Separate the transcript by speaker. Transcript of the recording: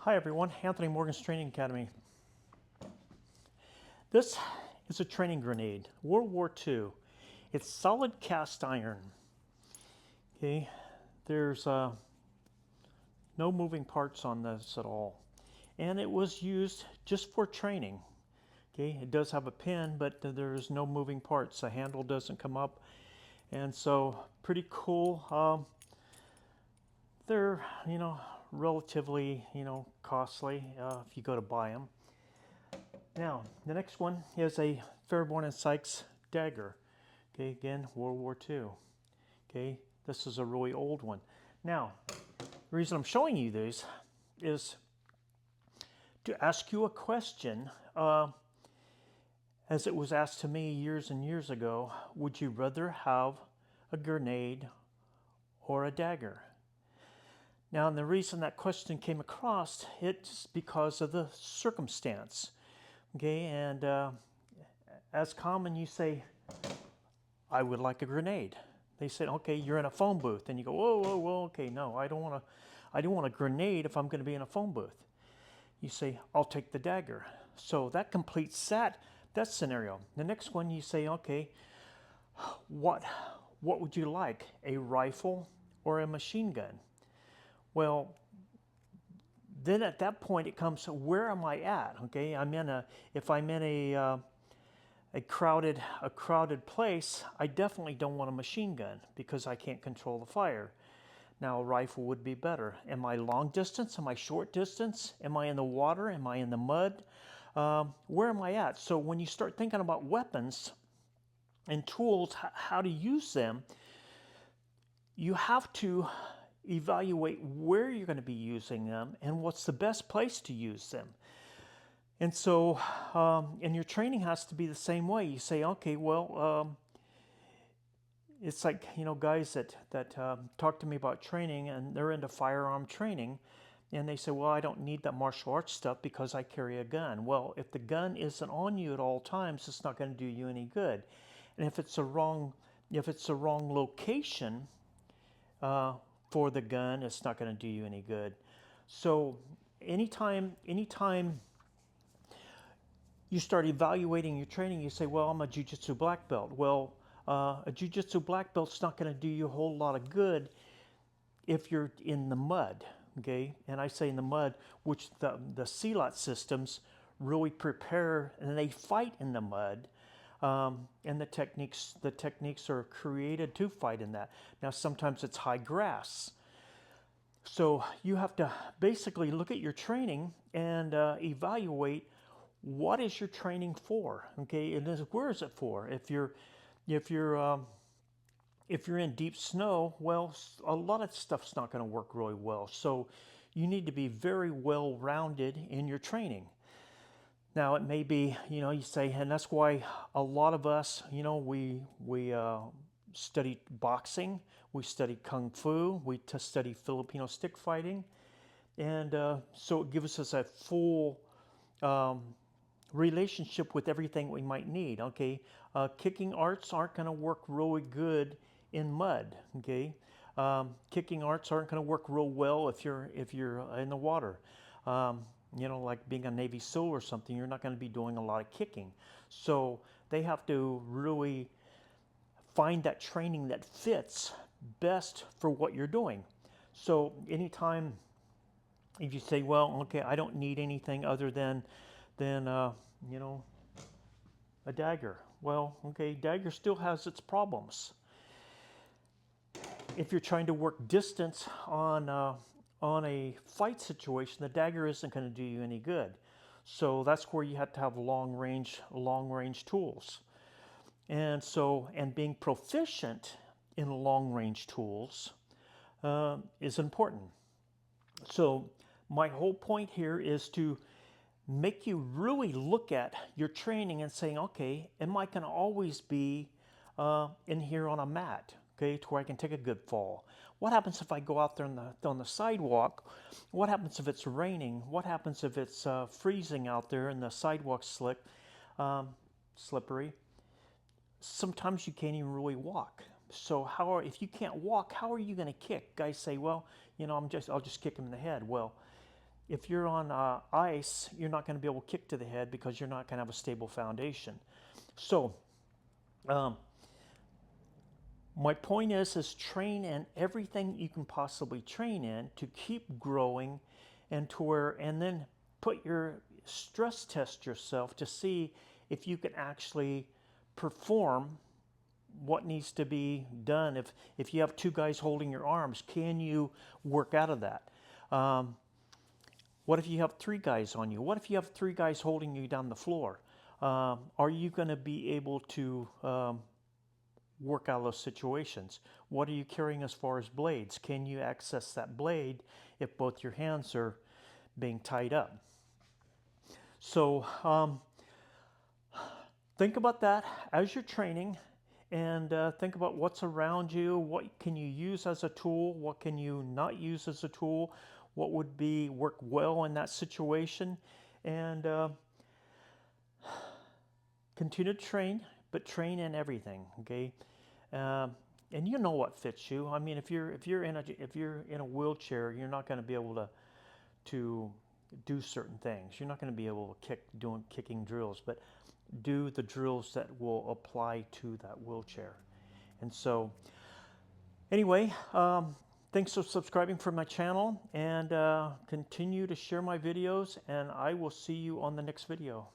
Speaker 1: Hi everyone, Anthony Morgan's Training Academy. This is a training grenade, World War II. It's solid cast iron. Okay, there's no moving parts on this at all, and it was used just for training. Okay, it does have a pin, but there's no moving parts. The handle doesn't come up, and so pretty cool. They're relatively costly if you go to buy them. Now, the next one is a Fairborn and Sykes dagger. Okay, again, World War II. Okay, this is a really old one. Now, the reason I'm showing you these is to ask you a question. As it was asked to me years and years ago, would you rather have a grenade or a dagger? Now, and the reason that question came across, it's because of the circumstance. Okay, and as common, you say, I would like a grenade. They said, okay, you're in a phone booth. And you go, whoa, whoa, whoa, okay, no, I don't want a grenade if I'm going to be in a phone booth. You say, I'll take the dagger. So that completes that scenario. The next one, you say, okay, what would you like, a rifle or a machine gun? Well, then at that point it comes, where am I at? Okay, if I'm in a crowded place, I definitely don't want a machine gun because I can't control the fire. Now a rifle would be better. Am I long distance? Am I short distance? Am I in the water? Am I in the mud? Where am I at? So when you start thinking about weapons and tools, how to use them, you have to evaluate where you're going to be using them and what's the best place to use them. And so, and your training has to be the same way. You say, okay, well, it's like, guys that talk to me about training and they're into firearm training, and they say, well, I don't need that martial arts stuff because I carry a gun. Well, if the gun isn't on you at all times, it's not going to do you any good. And if it's a wrong location for the gun, it's not going to do you any good. So anytime you start evaluating your training, you say, well, I'm a jiu-jitsu black belt. Well, a jiu-jitsu black belt's not going to do you a whole lot of good if you're in the mud, okay? And I say in the mud, which the Silat systems really prepare, and they fight in the mud. And the techniques are created to fight in that. Now, sometimes it's high grass. So you have to basically look at your training and evaluate what is your training for, okay? And where is it for? If you're in deep snow, well, a lot of stuff's not going to work really well. So you need to be very well rounded in your training. Now it may be, you say, and that's why a lot of us, we study boxing, we study kung fu, we study Filipino stick fighting, and so it gives us a full relationship with everything we might need. Okay, kicking arts aren't going to work really good in mud. Okay, kicking arts aren't going to work real well if you're in the water. Like being a Navy SEAL or something, you're not going to be doing a lot of kicking. So they have to really find that training that fits best for what you're doing. So anytime if you say, well, okay, I don't need anything other than you know a dagger. Well, okay, dagger still has its problems. If you're trying to work distance on a fight situation, the dagger isn't going to do you any good. So that's where you have to have long range tools. And being proficient in long range tools is important. So my whole point here is to make you really look at your training and saying, okay, am I going to always be in here on a mat, okay, to where I can take a good fall? What happens if I go out there on the sidewalk? What happens if it's raining? What happens if it's freezing out there and the sidewalk's slippery? Sometimes you can't even really walk. So if you can't walk, how are you going to kick? Guys say, well, I'll just kick him in the head. Well, if you're on ice, you're not going to be able to kick to the head because you're not going to have a stable foundation. So my point is train in everything you can possibly train in to keep growing, and to where, and then put your stress test yourself to see if you can actually perform what needs to be done. If you have two guys holding your arms, can you work out of that? What if you have three guys on you? What if you have three guys holding you down the floor? Are you going to be able to work out of those situations? What are you carrying as far as blades? Can you access that blade if both your hands are being tied up? So think about that as you're training, and think about what's around you. What can you use as a tool? What can you not use as a tool? What would be work well in that situation? And continue to train, but train in everything. Okay, and you know what fits you. I mean, if you're in a wheelchair, you're not going to be able to do certain things. You're not going to be able to kicking drills, but do the drills that will apply to that wheelchair. And so, anyway, thanks for subscribing for my channel, and continue to share my videos, and I will see you on the next video.